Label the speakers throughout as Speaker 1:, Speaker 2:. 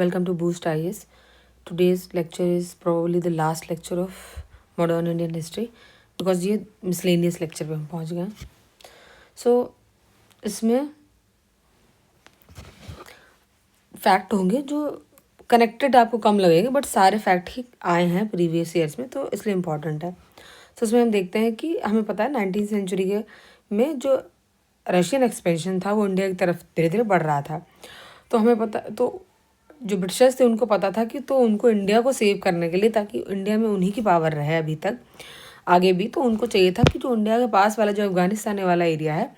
Speaker 1: Welcome to Boost IS. Today's lecture is probably the last lecture of modern Indian history because ये miscellaneous lecture पे हम पहुंच गए हैं. So इसमें फैक्ट होंगे जो कनेक्टेड आपको कम लगेंगे बट सारे फैक्ट ही आए हैं प्रीवियस ईयर्स में, तो इसलिए इम्पॉर्टेंट है. तो उसमें हम देखते हैं कि हमें पता है 19th सेंचुरी के में जो रशियन एक्सपेंशन था वो इंडिया की तरफ धीरे धीरे बढ़ रहा था. तो हमें पता, तो जो ब्रिटिशर्स थे उनको पता था कि तो उनको इंडिया को सेव करने के लिए, ताकि इंडिया में उन्हीं की पावर रहे अभी तक आगे भी, तो उनको चाहिए था कि जो इंडिया के पास वाला जो अफगानिस्तान वाला एरिया है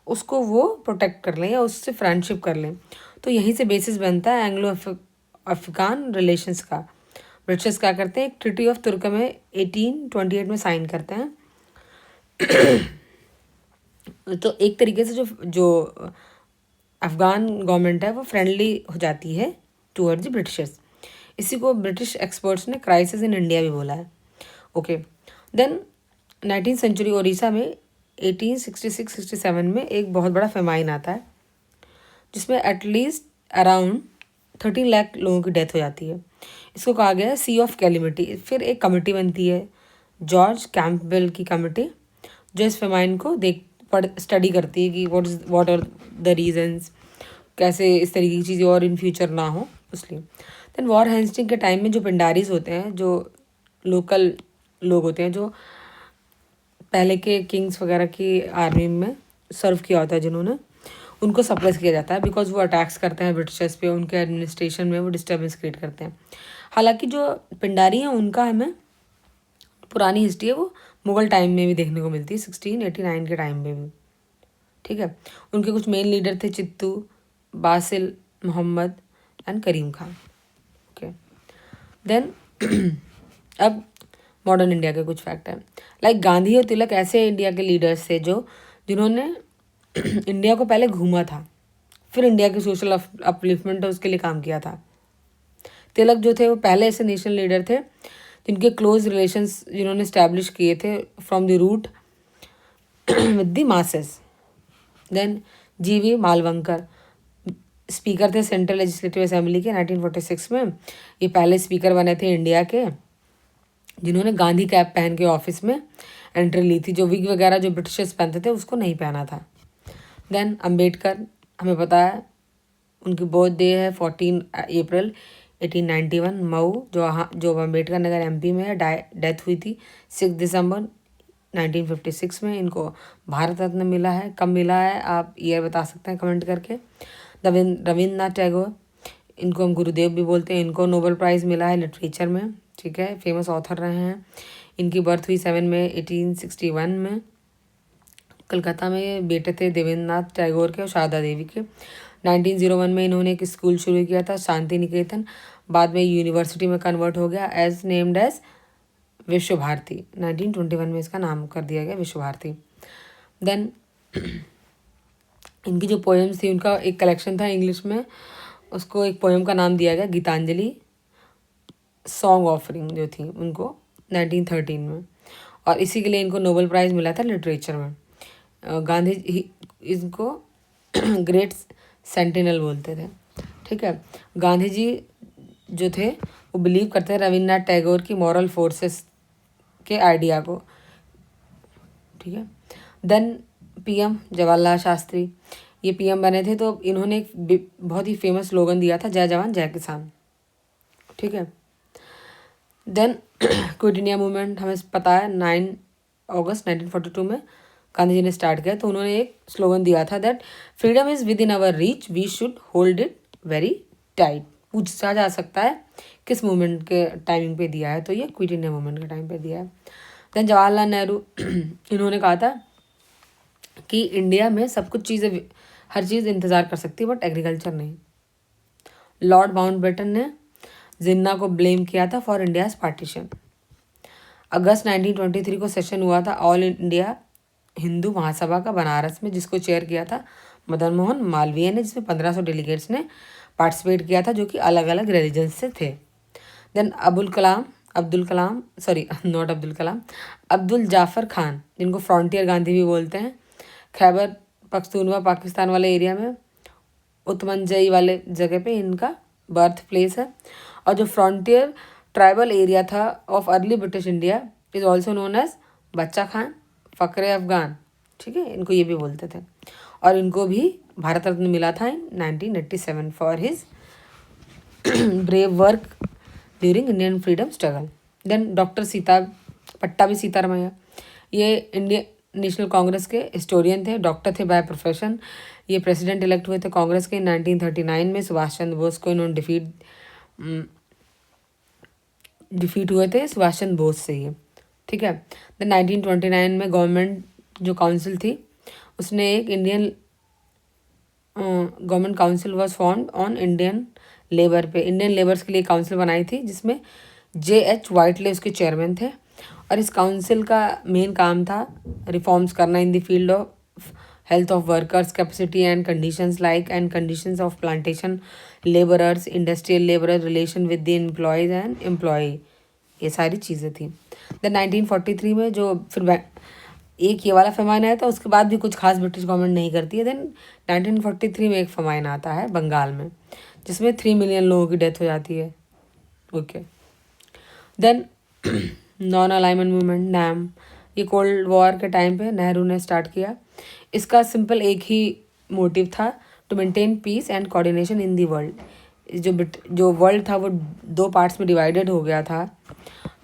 Speaker 1: उसको वो प्रोटेक्ट कर लें या उससे फ्रेंडशिप कर लें. तो यहीं से बेसिस बनता है एंग्लो अफगान रिलेशंस का. ब्रिटिशर्स क्या करते हैं, एक ट्रिटी ऑफ तुर्क में 1828 में साइन करते हैं. तो एक तरीके से जो जो अफगान गवर्नमेंट है वो फ्रेंडली हो जाती है टूवर्ड द ब्रिटिशर्स. इसी को ब्रिटिश एक्सपर्ट्स ने क्राइसिस इन इंडिया भी बोला है. Okay, then 19th century Odisha में 1866-67 में एक बहुत बड़ा फेमाइन आता है जिसमें एटलीस्ट अराउंड 13 लाख लोगों की डेथ हो जाती है. इसको कहा गया है सी ऑफ कैलिमिटी. फिर एक कमेटी बनती है, जॉर्ज कैंपबेल की कमेटी, जो इस फेमाइन को स्टडी करती है कि व्हाट आर द रीजंस, कैसे इस तरीके की चीज़ें और इन फ्यूचर ना हो. इसलिए देन वॉर हेस्टिंग के टाइम में जो पिंडारीज होते हैं, जो लोकल लोग होते हैं, जो पहले के किंग्स वगैरह की आर्मी में सर्व किया होता है जिन्होंने, उनको सप्रेस किया जाता है बिकॉज वो अटैक्स करते हैं ब्रिटिशर्स पे, उनके एडमिनिस्ट्रेशन में वो डिस्टर्बेंस क्रिएट करते हैं. हालांकि जो पिंडारी हैं उनका हमें पुरानी हिस्ट्री है वो मुगल टाइम में भी देखने को मिलती है, 1689 के टाइम में भी. ठीक है, उनके कुछ मेन लीडर थे Chittu, Basil, Mohammad and Karim Khan. Okay, then अब मॉडर्न इंडिया के कुछ फैक्ट हैं. लाइक गांधी और तिलक ऐसे इंडिया के लीडर्स थे जो जिन्होंने इंडिया को पहले घूमा था, फिर इंडिया की सोशल अपलिफ्टमेंट है उसके लिए काम किया था. तिलक जो थे वो पहले ऐसे नेशनल लीडर थे जिनके क्लोज रिलेशंस जिन्होंने स्टैब्लिश किए थे from the root with the masses. Then G V Mavalankar speaker थे सेंट्रल लेजिस्लेटिव असेंबली के 1946 में. ये पहले स्पीकर बने थे इंडिया के जिन्होंने गांधी कैप पहन के ऑफिस में एंट्री ली थी. जो विग वगैरह जो ब्रिटिशर्स पहनते थे उसको नहीं पहना था. देन अम्बेडकर, हमें पता है उनकी बर्थडे है 14 अप्रैल 1891. मऊ जो अम्बेडकर नगर एमपी में है, डेथ हुई थी 6 दिसंबर 1956 में. इनको भारत रत्न मिला है. कब मिला है आप ईयर बता सकते हैं कमेंट करके. रविन्द्रनाथ टैगोर, इनको हम गुरुदेव भी बोलते हैं, इनको नोबेल प्राइज़ मिला है लिटरेचर में. ठीक है, फेमस ऑथर रहे हैं. इनकी बर्थ हुई 7 मई 1861 में. कलकत्ता में बेटे थे देवेंद्रनाथ टैगोर के और शारदा देवी के. 1901 में इन्होंने एक स्कूल शुरू किया था शांति निकेतन, बाद में यूनिवर्सिटी में कन्वर्ट हो गया एज नेम्ड एज विश्व भारती. 1921 में इसका नाम कर दिया गया विश्व भारती. देन इनकी जो पोएम्स थी उनका एक कलेक्शन था इंग्लिश में, उसको एक पोएम का नाम दिया गया गीतांजलि. सॉन्ग ऑफरिंग जो थी उनको 1913 में, और इसी के लिए इनको नोबेल प्राइज़ मिला था लिटरेचर में. गांधी इनको ग्रेट सेंटिनल बोलते थे. ठीक है, गांधी जी जो थे वो बिलीव करते थे रविन्द्रनाथ टैगोर की मॉरल फोर्सेस के आइडिया को. ठीक है, देन पीएम जवाहरलाल शास्त्री, ये पीएम बने थे तो इन्होंने एक बहुत ही फेमस स्लोगन दिया था, जय जवान जय किसान. ठीक है, देन क्विट इंडिया मूवमेंट हमें पता है 9 अगस्त 1942 में गांधी जी ने स्टार्ट किया. तो उन्होंने एक स्लोगन दिया था that freedom is within our reach, we should hold it very tight. पूछा जा सकता है किस मूवमेंट के टाइमिंग पे दिया है, तो ये क्विट इंडिया मूवमेंट के टाइम पे दिया है. देन जवाहरलाल नेहरू, इन्होंने कहा था कि इंडिया में सब कुछ चीज़ें, हर चीज़ इंतज़ार कर सकती है बट एग्रीकल्चर नहीं. लॉर्ड माउंटबेटन ने जिन्ना को ब्लेम किया था फॉर इंडियाज पार्टीशन. अगस्त 1923 को सेशन हुआ था ऑल इंडिया हिंदू महासभा का बनारस में, जिसको चेयर किया था मदन मोहन मालवीय ने, जिसमें 1500 डेलीगेट्स ने पार्टिसिपेट किया था जो कि अलग अलग रिलीजन से थे. देन अब्दुल जाफ़र खान, जिनको फ्रंटियर गांधी भी बोलते हैं, खैबर पख्तूनवा पाकिस्तान वाले एरिया में उत्तमनजई वाले जगह पे इनका बर्थ प्लेस है। और जो फ्रंटियर ट्राइबल एरिया था of early British India is also known as Bacha Khan, फ़क्र Afghan, ठीक है, इनको ये भी बोलते थे। और इनको भी भारत रत्न मिला था in 1987 for his brave work during Indian freedom struggle. Then doctor Sita Pattabhi Sitaramayya, ये इंडियन नेशनल कांग्रेस के हिस्टोरियन थे, डॉक्टर थे बाय प्रोफेशन। ये प्रेसिडेंट इलेक्ट हुए थे कांग्रेस के 1939 में। सुभाष चंद्र बोस को इन्होंने डिफीट हुए थे सुभाष चंद्र बोस से ये, ठीक है। देन 1929 में गवर्नमेंट जो काउंसिल थी उसने एक Indian government council was formed on Indian labour पे, इंडियन लेबर्स के लिए काउंसिल बनाई थी जिसमें JH वाइटले उसके चेयरमैन थे। और इस काउंसिल का मेन काम था रिफॉर्म्स करना in the field of health of workers, capacity and conditions like and conditions of plantation labourers, industrial labour, relation with the employees and employ, ये सारी चीज़ें थी। देन 1943 में जो फिर एक ये वाला फरमान आया था, उसके बाद भी कुछ खास ब्रिटिश गवर्नमेंट नहीं करती है। देन 1943 में एक फरमान आता है बंगाल में जिसमें 3 मिलियन लोगों की डेथ हो जाती है। Okay, then non alignment movement NAM, ये कोल्ड वॉर के टाइम पे नेहरू ने स्टार्ट किया। इसका सिंपल एक ही मोटिव था, to maintain peace and coordination in the world. जो वर्ल्ड था वो 2 पार्ट्स में डिवाइडेड हो गया था,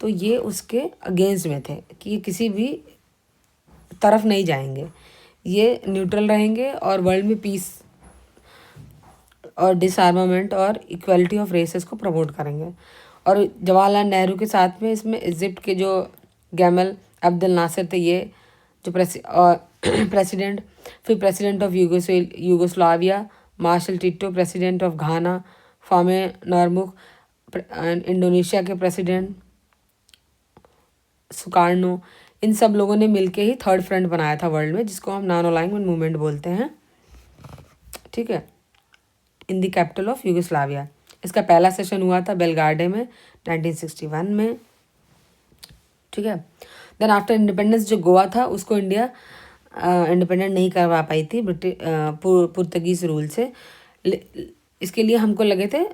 Speaker 1: तो ये उसके अगेंस्ट में थे कि ये किसी भी तरफ नहीं जाएंगे, ये न्यूट्रल रहेंगे और वर्ल्ड में पीस और डिसआर्मामेंट और इक्वलिटी ऑफ रेसेस को प्रमोट करेंगे। और जवाहरलाल नेहरू के साथ में इसमें इजिप्ट के जो गैमल अब्दुल नासिर थे, ये जो प्रेसिडेंट, फिर president of Yugoslavia marshal Tito, president of Ghana Kwame Nkrumah, Indonesia के प्रेसिडेंट सुकार्नो, इन सब लोगों ने मिलके ही थर्ड फ्रंट बनाया था वर्ल्ड में, जिसको हम नॉन अलाइनमेंट मूवमेंट बोलते हैं, ठीक है, in the capital of Yugoslavia. इसका पहला सेशन हुआ था बेलगार्डे में 1961 में, ठीक है। देन आफ्टर इंडिपेंडेंस जो गोवा था उसको इंडिया इंडिपेंडेंट नहीं करवा पाई थी पुर्तगीज रूल से। इसके लिए हमको लगे थे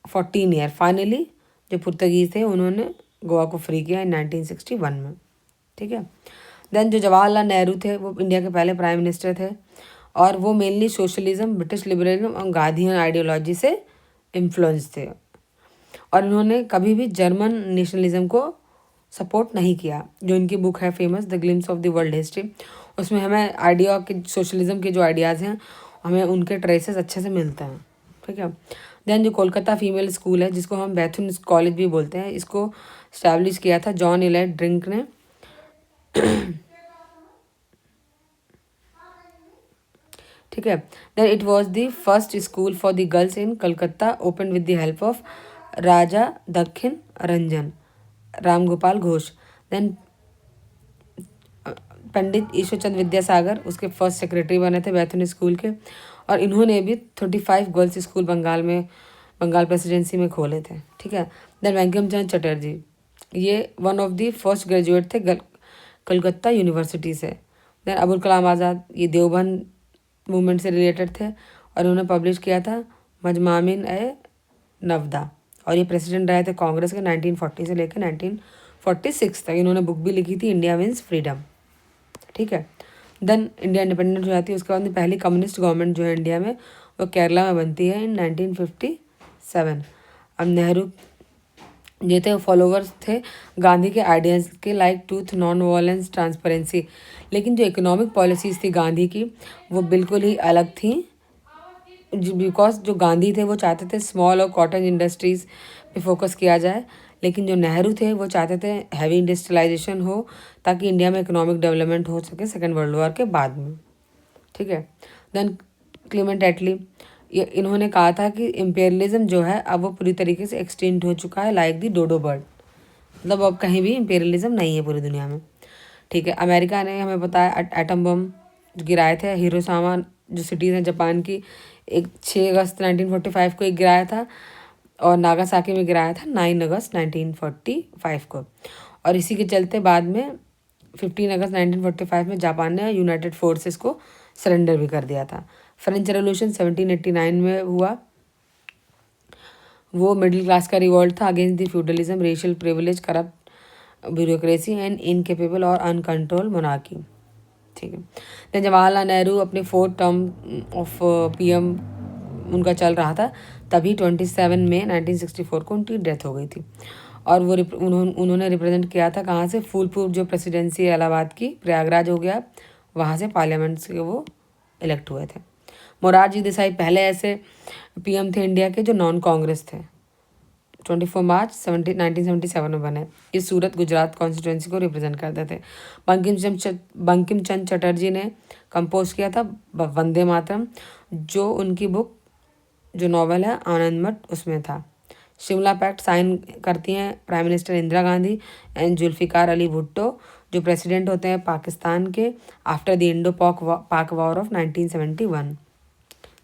Speaker 1: 14 ईयर। फाइनली जो पुर्तगीज थे उन्होंने गोवा को फ्री किया इन 1961 में, ठीक है। देन जो जवाहरलाल नेहरू थे वो इंडिया के पहले प्राइम मिनिस्टर थे और वो मेनली सोशलिज्म, ब्रिटिश लिबरलिज्म और गांधीयन आइडियोलॉजी से इन्फ्लुएंस थे। और इन्होंने कभी भी जर्मन नेशनलिज्म को सपोर्ट नहीं किया। जो इनकी बुक है famous the glimpse of the world history, उसमें हमें आइडिया के सोशलिज्म के जो आइडियाज़ हैं हमें उनके ट्रेसेस अच्छे से मिलते हैं, ठीक है। देन जो कोलकाता फीमेल स्कूल है जिसको हम बैथुन कॉलेज भी बोलते हैं, इसको स्टैब्लिश किया था जॉन इलाइट ड्रिंक ने, ठीक है। Then it was the first school for the girls in Calcutta, open with the help of Raja Dakshina Ranjan Ram Gopal Ghosh. Then Pandit Ishwarchand Vidyasagar उसके फर्स्ट सेक्रेटरी बने थे बैथुन स्कूल के। और इन्होंने भी 35 गर्ल्स स्कूल बंगाल प्रेसिडेंसी में खोले थे, ठीक है। देन बंकिम चंद्र चटर्जी, ये one of the first graduate थे कलकत्ता यूनिवर्सिटी से। देन अबुल कलाम आज़ाद, ये देवबंद मूवमेंट से रिलेटेड थे और उन्होंने पब्लिश किया था मजमामिन ए नवदा, और ये प्रेसिडेंट रहे थे कांग्रेस के 1940 से लेकर 1946 तक। इन्होंने बुक भी लिखी थी इंडिया विंस फ्रीडम, ठीक है। देन इंडिया इंडिपेंडेंट हो जाती है, उसके बाद पहली कम्युनिस्ट गवर्नमेंट जो है इंडिया में वो केरला में बनती है इन 1957। अब नेहरू जो थे फॉलोवर्स थे गांधी के आइडियाज़ के, like truth, non violence, transparency. लेकिन जो इकोनॉमिक पॉलिसीज़ थी गांधी की वो बिल्कुल ही अलग थी, बिकॉज जो गांधी थे वो चाहते थे स्मॉल और कॉटन इंडस्ट्रीज़ पे फोकस किया जाए, लेकिन जो नेहरू थे वो चाहते थे हैवी इंडस्ट्रियलाइजेशन हो ताकि इंडिया में इकोनॉमिक डेवलपमेंट हो सके सेकेंड वर्ल्ड वॉर के बाद में, ठीक है। देन क्लीमेंट एटली, ये इन्होंने कहा था कि इम्पेरियलिज्म जो है अब वो पूरी तरीके से एक्सटिंक्ट हो चुका है, लाइक दी डोडो बर्ड, मतलब अब कहीं भी इम्पेरियलिज्म नहीं है पूरी दुनिया में, ठीक है। अमेरिका ने हमें बताया एटम बम गिराए थे, हिरोशिमा जो सिटीज़ हैं जापान की, एक 6 अगस्त 1945 को एक गिराया था और नागासाकी में गिराया था 9 अगस्त 1945 को। और इसी के चलते बाद में 15 अगस्त 1945 में जापान ने यूनाइटेड फोर्सेस को सरेंडर भी कर दिया था। फ्रेंच रेवोल्यूशन 1789 में हुआ वो मिडिल क्लास का रिवॉल्ट था against the feudalism, racial privilege, corrupt bureaucracy and incapable और अनकंट्रोल मोनार्की। ठीक है। देन जवाहरलाल नेहरू अपने 4th टर्म ऑफ पीएम उनका चल रहा था, तभी 27 मई 1964 को उनकी डेथ हो गई थी। और वो उन्होंने रिप्रेजेंट किया था कहाँ से, फूल प्रूफ जो प्रेसिडेंसी इलाहाबाद की, प्रयागराज हो गया, वहाँ से पार्लियामेंट से वो इलेक्ट हुए थे। मोरारजी देसाई पहले ऐसे पीएम थे इंडिया के जो नॉन कांग्रेस थे। 24 मार्च 1977 में बने। इस सूरत गुजरात कॉन्स्टिट्यूंसी को रिप्रेजेंट करते थे। बंकिम चंद्र चटर्जी ने कंपोज किया था वंदे मातरम, जो उनकी बुक जो नॉवल है आनंद मठ उसमें था। शिमला पैक्ट साइन करती हैं prime minister Indira Gandhi and Zulfikar Ali Bhutto, जो प्रेसिडेंट होते हैं पाकिस्तान के after the Indo Pak war of 1971।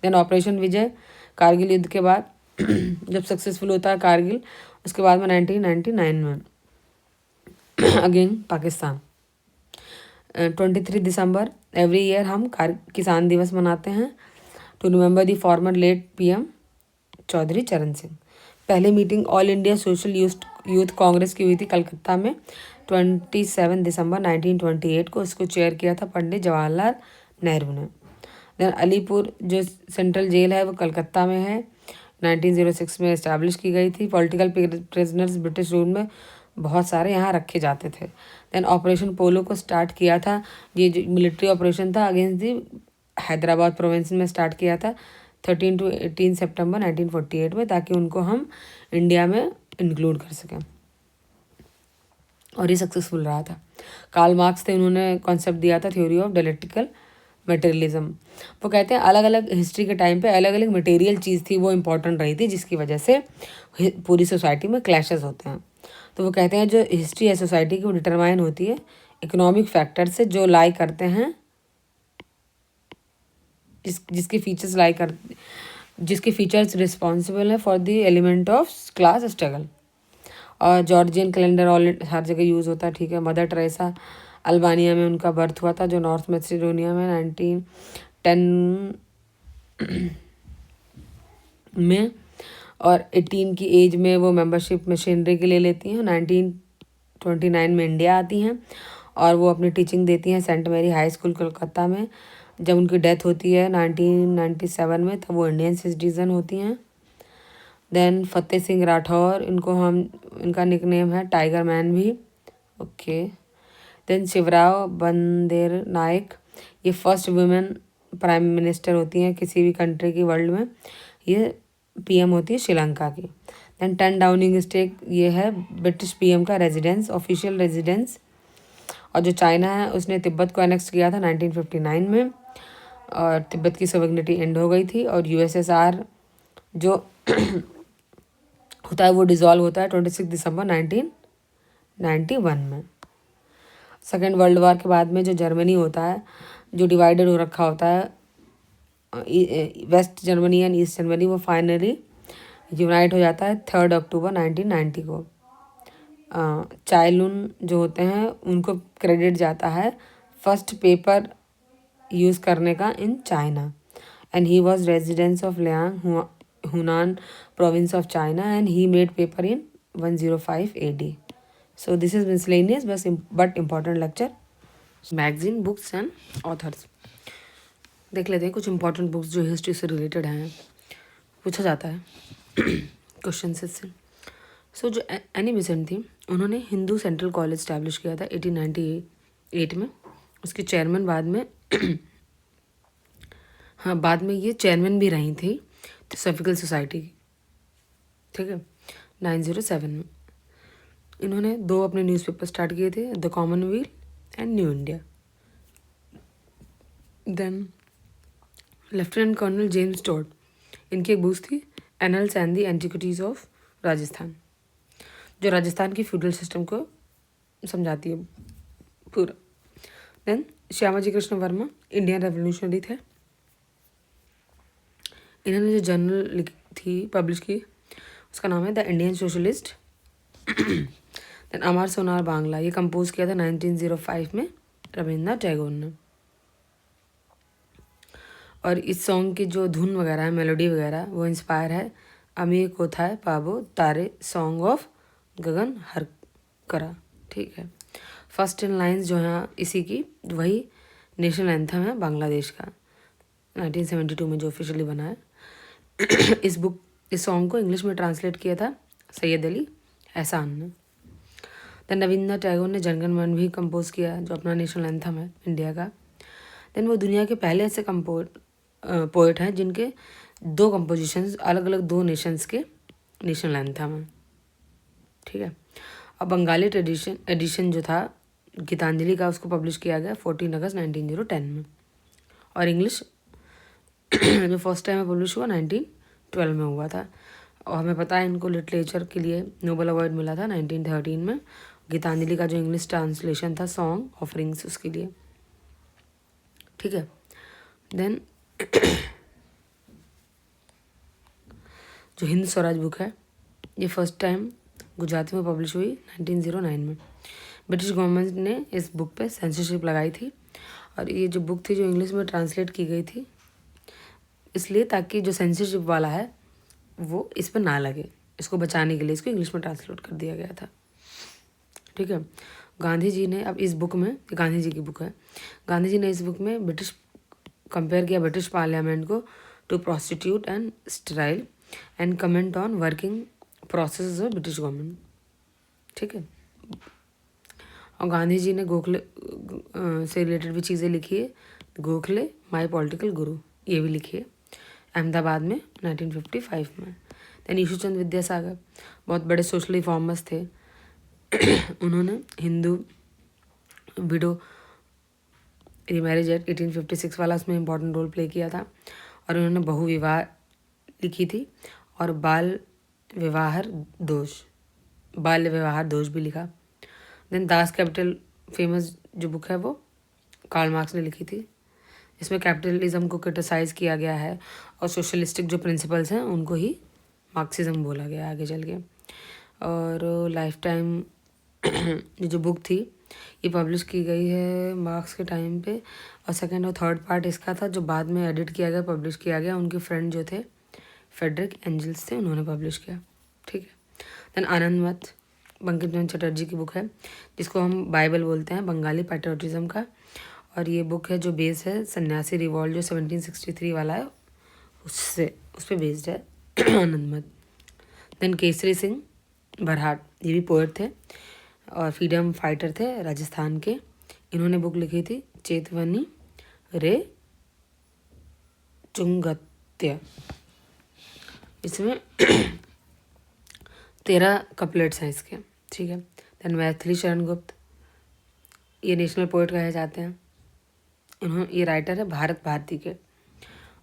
Speaker 1: Then operation Vijay, Kargil युद्ध के बाद जब सक्सेसफुल होता है कारगिल, उसके बाद में 1999 में अगेन पाकिस्तान। 23 दिसंबर एवरी ईयर हम किसान दिवस मनाते हैं to remember the former late PM Chaudhary Charan Singh. पहली meeting all India social youth Congress की हुई थी कलकत्ता में 27 दिसंबर 1928 को। इसको चेयर किया था पंडित जवाहरलाल नेहरू ने। देन अलीपुर जो सेंट्रल जेल है वो कलकत्ता में है, 1906 में इस्टेब्लिश की गई थी। पॉलिटिकल प्रिजनर्स ब्रिटिश रूल में बहुत सारे यहाँ रखे जाते थे। देन ऑपरेशन पोलो को स्टार्ट किया था, ये जो मिलिट्री ऑपरेशन था अगेंस्ट दी हैदराबाद प्रोविंस में स्टार्ट किया था 13 to 18 सितंबर 1948 में, ताकि उनको हम इंडिया में इंक्लूड कर सकें, और ये सक्सेसफुल रहा था। कार्ल मार्क्स थे, उन्होंने कॉन्सेप्ट दिया था थ्योरी ऑफ डायलेक्टिकल मटेरियलिज्म। वो कहते हैं अलग अलग हिस्ट्री के टाइम पे अलग अलग मटेरियल चीज़ थी वो इम्पोर्टेंट रही थी, जिसकी वजह से पूरी सोसाइटी में क्लैशेस होते हैं। तो वो कहते हैं जो हिस्ट्री है सोसाइटी की वो डिटरमाइन होती है इकोनॉमिक फैक्टर से, जो लाई करते हैं जिसके फीचर्स रिस्पॉन्सिबल है for the element of class struggle. और जॉर्जियन कैलेंडर हर जगह यूज़ होता है। ठीक है। मदर टेरेसा अल्बानिया में उनका बर्थ हुआ था, जो नॉर्थ मैसेडोनिया में 1910 में, और 18 की एज में वो मेंबरशिप मशीनरी के लिए लेती हैं। 1929 में इंडिया आती हैं और वो अपनी टीचिंग देती हैं Saint Mary high school Kolkata में। जब उनकी डेथ होती है 1997 में, तब वो इंडियन सिटीजन होती हैं। देन फतेह सिंह राठौर, इनका निकनेम है टाइगर मैन भी। ओके। देन शिवराव बंदेर नायक, ये फर्स्ट वुमेन प्राइम मिनिस्टर होती हैं किसी भी कंट्री की वर्ल्ड में। ये पीएम होती है श्रीलंका की। देन 10 डाउनिंग स्ट्रीट, ये है ब्रिटिश पीएम का रेजिडेंस, ऑफिशियल रेजिडेंस। और जो चाइना है उसने तिब्बत को एनेक्स किया था 1959 में, और तिब्बत की सोवेनिटी एंड हो गई थी। और यूएसएसआर जो होता है वो डिसॉल्व होता है 26 दिसंबर 1991 में। सेकेंड वर्ल्ड वॉर के बाद में जो जर्मनी होता है, जो डिवाइडेड हो रखा होता है, West Germany and East Germany, वो फाइनली यूनाइट हो जाता है 3 अक्टूबर 1990 को। चाइलुन जो होते हैं उनको क्रेडिट जाता है फर्स्ट पेपर यूज़ करने का in China, and he was residence of Liang Hunan province of China, and he made paper in 105 AD। So this is miscellaneous but important lecture. Magazine, books and authors देख लेते हैं। कुछ important books जो history से related हैं, पूछा जाता है क्वेश्चन से। सो जो एनी बेसेंट थी, उन्होंने हिंदू सेंट्रल कॉलेज स्टैब्लिश किया था 1898 में। उसके चेयरमैन बाद में हाँ, बाद में ये चेयरमैन भी रही थी थियोसॉफिकल सोसाइटी की। ठीक है। 1907 में इन्होंने 2 अपने न्यूज़पेपर स्टार्ट किए थे, the Commonwealth and New India. Then lieutenant colonel James Tod, इनकी एक बुक थी annals and the antiquities of Rajasthan, जो राजस्थान की फ्यूडल सिस्टम को समझाती है पूरा। Then Shyamaji Krishna Varma, Indian revolutionary थे। इन्होंने जो जर्नल लिखी थी पब्लिश की, उसका नाम है द इंडियन सोशलिस्ट। देन अमर सोनार बांग्ला, ये कंपोज किया था 1905 में रविन्द्रनाथ टैगोर ने। और इस सॉन्ग की जो धुन वगैरह है, मेलोडी वगैरह, वो इंस्पायर है अमी कोथाय पाबो तारे सॉन्ग ऑफ गगन हर करा। ठीक है, फर्स्ट इन लाइन्स जो है इसी की वही नेशनल एंथम है बांग्लादेश का, 1972 में जो ऑफिशियली बना है। इस सॉन्ग को इंग्लिश में ट्रांसलेट किया था सैयद अली एहसान ने। देन रविंद्रनाथ टैगोर ने जनगण मन भी कंपोज किया, जो अपना नेशनल एंथम है इंडिया का। देन वो दुनिया के पहले ऐसे पोएट हैं जिनके दो कंपोजिशंस अलग अलग दो नेशंस के नेशनल एंथम हैं। ठीक है, अब बंगाली एडिशन जो था गीतांजलि का, उसको पब्लिश किया गया 14 अगस्त 1910 में। और इंग्लिश जो फर्स्ट टाइम में पब्लिश हुआ 1912 में हुआ था। और हमें पता है इनको लिटरेचर के लिए नोबेल अवार्ड मिला था 1913 में, गीतांजलि का जो इंग्लिश ट्रांसलेशन था सॉन्ग ऑफरिंग्स उसके लिए। ठीक है, देन जो हिंद स्वराज बुक है ये फर्स्ट टाइम गुजराती में पब्लिश हुई 1909 में। ब्रिटिश गवर्नमेंट ने इस बुक पे सेंसरशिप लगाई थी, और ये जो बुक थी जो इंग्लिश में ट्रांसलेट की गई थी इसलिए ताकि जो सेंसरशिप वाला है वो इस पर ना लगे, इसको बचाने के लिए इसको इंग्लिश में ट्रांसलेट कर दिया गया था। ठीक है, गांधी जी ने अब इस बुक में, गांधी जी की बुक है, गांधी जी ने इस बुक में कंपेयर किया ब्रिटिश पार्लियामेंट को to prostitute and sterile and comment on working process of British government. ठीक है, और गांधी जी ने गोखले से रिलेटेड भी चीज़ें लिखी है, गोखले माई पॉलिटिकल गुरु, ये भी लिखी है अहमदाबाद में 1955 में। दैन ईश्वरचंद विद्यासागर बहुत बड़े सोशल रिफॉर्मर्स थे। उन्होंने हिंदू विडो रीमैरिज एक्ट 1856 वाला उसमें इम्पोर्टेंट रोल प्ले किया था, और उन्होंने बहुविवाह लिखी थी और बाल्य विवाह दोष भी लिखा। देन दास कैपिटल फेमस जो बुक है वो कार्ल मार्क्स ने लिखी थी। इसमें कैपिटलिज्म को क्रिटिसाइज़ किया गया है और सोशलिस्टिक जो प्रिंसिपल्स हैं उनको ही मार्क्सिज्म बोला गया आगे चल के। और लाइफ टाइम ये जो बुक थी ये पब्लिश की गई है मार्क्स के टाइम पे, और सेकंड और थर्ड पार्ट इसका था जो बाद में एडिट किया गया, पब्लिश किया गया। उनके फ्रेंड जो थे फेडरिक एंजल्स थे, उन्होंने पब्लिश किया। ठीक है, देन आनंद मठ बंकिम चंद्र चटर्जी की बुक है जिसको हम बाइबल बोलते हैं बंगाली पैट्रियोटिज्म का, और ये बुक है जो बेस है सन्यासी रिवॉल्ट जो 1763 वाला है उस पर बेस्ड है आनंद मठ। देन केसरी सिंह बरहाट, ये भी पोएट थे और फ्रीडम फाइटर थे राजस्थान के। इन्होंने बुक लिखी थी चेतवनी रे चुंगत्य। इसमें 13 कपलेट्स हैं इसके। ठीक है, देन मैथिली शरण गुप्त, ये नेशनल पोएट कहे जाते हैं। ये राइटर है भारत भारती के,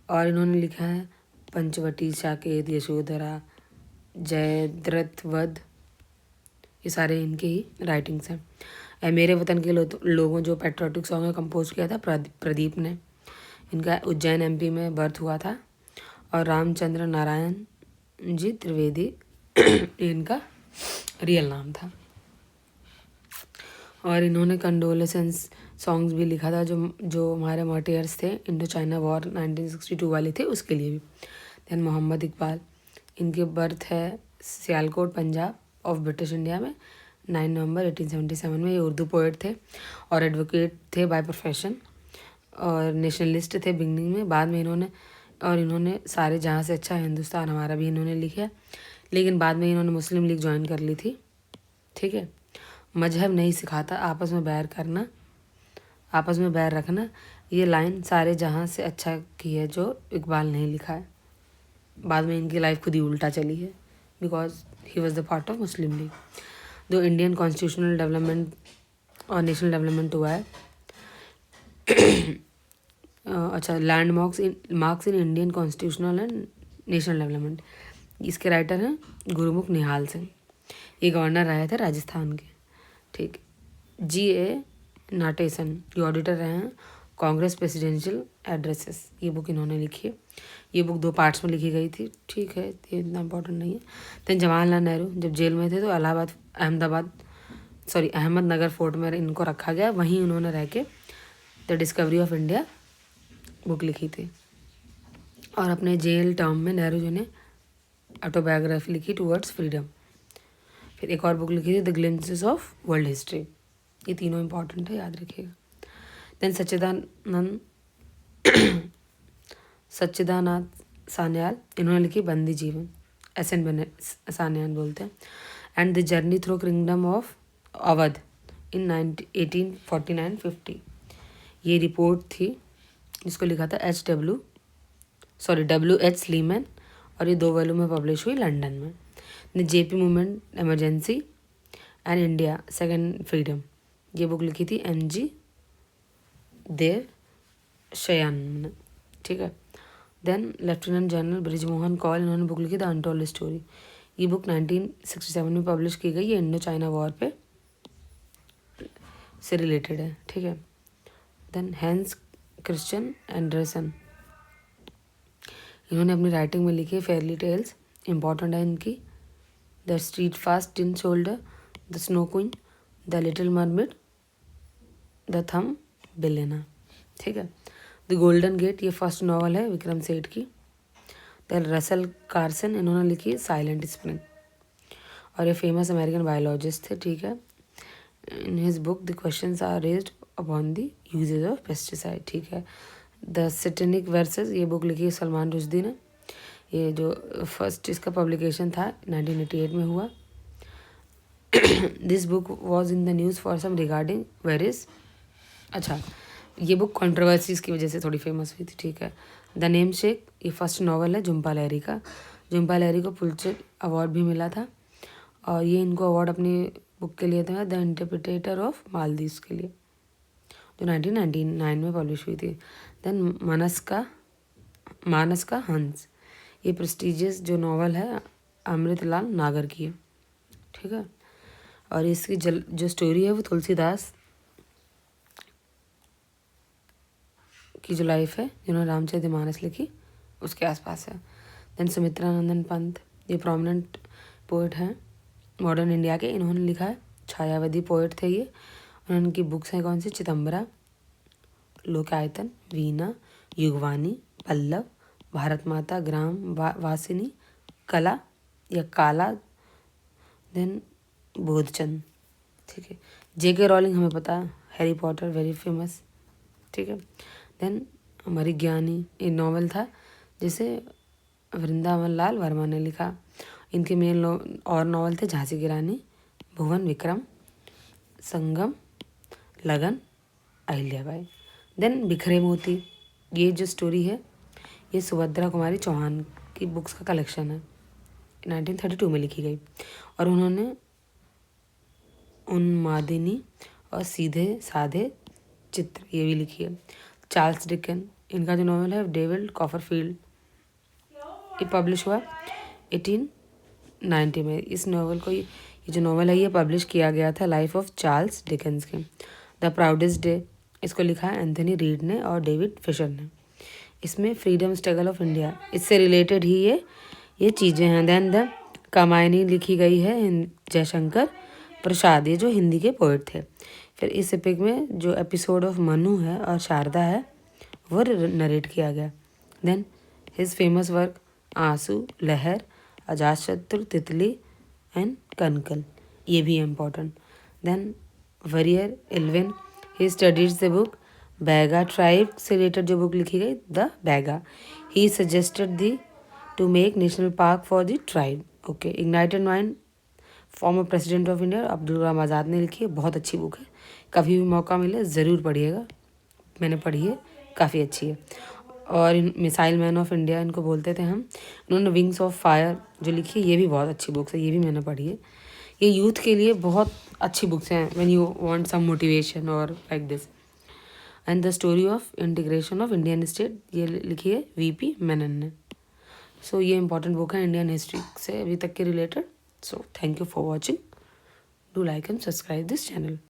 Speaker 1: और इन्होंने लिखा है पंचवटी, साकेत, यशोधरा, जयद्रथ, ये सारे इनके ही राइटिंग्स हैं। मेरे वतन के लोगों जो पैट्रियोटिक सॉन्ग है कंपोज किया था प्रदीप ने। इनका उज्जैन एमपी में बर्थ हुआ था, और रामचंद्र नारायण जी त्रिवेदी इनका रियल नाम था। और इन्होंने कंडोलेसेंस सॉन्ग्स भी लिखा था जो हमारे मार्टियर्स थे इंडो चाइना वॉर 1962 वाले थे उसके लिए भी। देन मोहम्मद इकबाल, इनके बर्थ है Sialkot Punjab of British India में 9 नवंबर 1877 में। ये उर्दू पोएट थे और एडवोकेट थे बाय प्रोफेशन, और नेशनलिस्ट थे बिगनिंग में। बाद में इन्होंने सारे जहाँ से अच्छा हिंदुस्तान हमारा भी इन्होंने लिखा, लेकिन बाद में इन्होंने मुस्लिम लीग ज्वाइन कर ली थी। ठीक है, मजहब नहीं सिखाता आपस में बैर रखना, ये लाइन सारे जहाँ से अच्छा की है जो इकबाल ने लिखा है। बाद में इनकी लाइफ खुद ही उल्टा चली है because he was the part of Muslim league. जो इंडियन कॉन्स्टिट्यूशनल डेवलपमेंट और नेशनल डेवलपमेंट हुआ है अच्छा, land marks in Indian constitutional and national development, इसके राइटर हैं गुरुमुख निहाल सिंह। ये गवर्नर रहे थे राजस्थान के। ठीक, G.A. नाटेसन ये ऑडिटर रहे हैं कांग्रेस प्रेसिडेंशियल एड्रेसेस, ये बुक इन्होंने लिखी है। ये बुक 2 पार्ट्स में लिखी गई थी। ठीक है, ये इतना इम्पोर्टेंट नहीं है। देन जवाहरलाल नेहरू जब जेल में थे तो अहमदनगर फोर्ट में इनको रखा गया, वहीं उन्होंने रह के the discovery of India book लिखी थी। और अपने जेल टर्म में नेहरू जी ने ऑटोबायोग्राफी लिखी टूवर्ड्स फ्रीडम। फिर एक और बुक लिखी थी the glimpses of world history. ये तीनों इंपॉर्टेंट है, याद रखिएगा। देन सच्चिदानंद सान्याल, इन्होंने लिखी बंदी जीवन, SN बने सान्याल बोलते हैं। And the journey through kingdom of Awadh in 1849-50। ये रिपोर्ट थी जिसको लिखा था WH स्लीमैन, और ये 2 वॉल्यूम में पब्लिश हुई लंदन में। JP movement emergency and India second freedom, ये बुक लिखी थी MG देव शयान ने, ठीक है। Then lieutenant general Brijmohan Kaul, इन्होंने बुक लिखी द अनटोल्ड स्टोरी। ये बुक 1967 में पब्लिश की गई। ये इंडो चाइना वॉर पे से रिलेटेड है, ठीक है। देन हैंस क्रिश्चियन एंडरसन, इन्होंने अपनी राइटिंग में लिखी फेयरली टेल्स, इंपॉर्टेंट है इनकी। The steadfast tin soldier, the snow queen, the little mermaid, the thumbelina, ठीक है। द गोल्डन गेट, ये फर्स्ट नॉवल है विक्रम सेठ की। द रसल कार्सन, इन्होंने लिखी साइलेंट स्प्रिंग, और ये फेमस अमेरिकन बायोलॉजिस्ट थे, ठीक है। In his book the questions are raised upon the usages of pesticide, ठीक है। द सेटेनिक वर्सेस, ये बुक लिखी है सलमान रुश्दी ने। ये जो फर्स्ट इसका पब्लिकेशन था 1988 में हुआ। This book was in the news for some regarding various, अच्छा ये बुक कंट्रोवर्सीज की वजह से थोड़ी फेमस हुई थी, ठीक है। द नेम शेक, ये फर्स्ट नॉवल है झुम्पा लहरी का। झुम्पा लहरी को पुलित्जर अवार्ड भी मिला था, और ये इनको अवार्ड अपनी बुक के लिए था द इंटरप्रिटेटर ऑफ मालदीव्स के लिए, जो 1999 में पब्लिश हुई थी। देन मानस का हंस, ये प्रेस्टिजियस जो नॉवल है अमृतलाल नागर की है, ठीक है। और इसकी जो स्टोरी है वो तुलसीदास की जो लाइफ है जिन्होंने रामचरितमानस लिखी उसके आसपास है। देन सुमित्रा नंदन पंत, ये प्रोमिनेंट पोइट हैं मॉडर्न इंडिया के, इन्होंने लिखा है छायावादी पोइट थे ये। उनकी बुक्स हैं कौन सी, चिदम्बरा, लोकायतन, वीणा, युगवानी, पल्लव, भारत माता, ग्राम वासिनी, कला या काला, देन बोधचंद, ठीक है। JK रॉलिंग हमें पता है, हैरी पॉटर वेरी फेमस, ठीक है। देन मरिज्ञानी, ये नॉवल था जिसे वृंदावन लाल वर्मा ने लिखा। इनके मेन और नॉवल थे झांसी की रानी, भुवन विक्रम, संगम, लगन, अहिल्याबाई। देन बिखरे मोती, ये जो स्टोरी है ये सुभद्रा कुमारी चौहान की बुक्स का कलेक्शन है, 1932 में लिखी गई। और उन्होंने उन्मादिनी और सीधे साधे चित्र ये भी लिखी है। चार्ल्स डिकन, इनका जो नॉवल है डेविड कॉपरफील्ड, ये पब्लिश हुआ 1890 में। इस नॉवल को, ये जो नॉवल है ये पब्लिश किया गया था लाइफ ऑफ चार्ल्स डिकन्स के। द प्राउडेस्ट डे, इसको लिखा है एंथनी रीड ने और डेविड फिशर ने। इसमें फ्रीडम स्ट्रगल ऑफ इंडिया, इससे रिलेटेड ही ये चीज़ें हैं। देन द कामायनी लिखी गई है जयशंकर प्रसाद, ये जो हिंदी के पोइट थे। फिर इस एपिक में जो एपिसोड ऑफ मनु है और शारदा है वो नरेट किया गया। देन हिज फेमस वर्क आंसू, लहर, अजातशत्रु, तितली एंड कनकल, ये भी important. Then Verrier Elwin, he studies the book Baiga tribe से रिलेटेड जो बुक लिखी गई the Baiga. He suggested the to make national park for the tribe, okay. Ignited mind, former president of India Abdul Kalam Azad ने लिखी है, बहुत अच्छी बुक है, कभी भी मौका मिले ज़रूर पढ़िएगा, मैंने पढ़ी है, काफ़ी अच्छी है। और मिसाइल मैन ऑफ इंडिया इनको बोलते थे हम। उन्होंने विंग्स ऑफ फायर जो लिखी है ये भी बहुत अच्छी बुक्स है, ये भी मैंने पढ़ी है। ये यूथ के लिए बहुत अच्छी बुक्स हैं when you want some motivation और like this. And the story of integration of Indian state, ये लिखी है VP मेनन ने। सो ये इंपॉर्टेंट बुक है इंडियन हिस्ट्री से अभी तक के related. So thank you for watching. Do like and subscribe this channel.